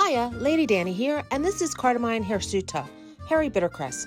Hiya, Lady Danny here, and this is Cardamine hirsuta, hairy bittercress.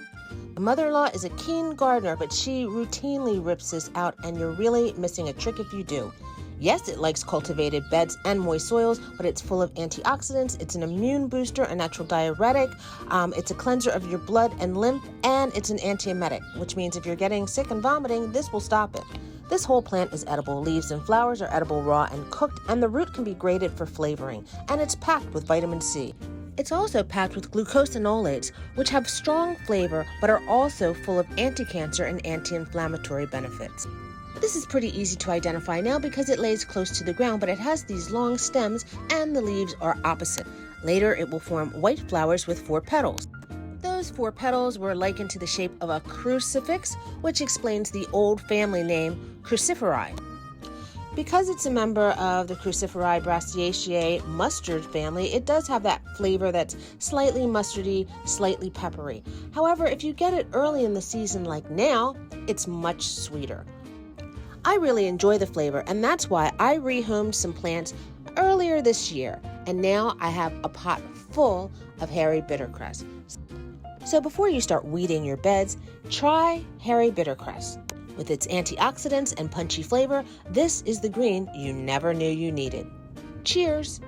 My mother-in-law is a keen gardener, but she routinely rips this out, and you're really missing a trick if you do. Yes, it likes cultivated beds and moist soils, but it's full of antioxidants, it's an immune booster, a natural diuretic, it's a cleanser of your blood and lymph, and it's an antiemetic, which means if you're getting sick and vomiting, this will stop it. This whole plant is edible. Leaves and flowers are edible raw and cooked, and the root can be grated for flavoring, and it's packed with vitamin C. It's also packed with glucosinolates, which have strong flavor but are also full of anti-cancer and anti-inflammatory benefits. This is pretty easy to identify now because it lays close to the ground, but it has these long stems and the leaves are opposite. Later, it will form white flowers with 4 petals. Those 4 petals were likened to the shape of a crucifix, which explains the old family name Cruciferae. Because it's a member of the Cruciferae Brassiaceae mustard family, it does have that flavor that's slightly mustardy, slightly peppery. However, if you get it early in the season like now, it's much sweeter. I really enjoy the flavor, and that's why I rehomed some plants earlier this year, and now I have a pot full of hairy bittercress. So before you start weeding your beds, try hairy bittercress. With its antioxidants and punchy flavor, this is the green you never knew you needed. Cheers!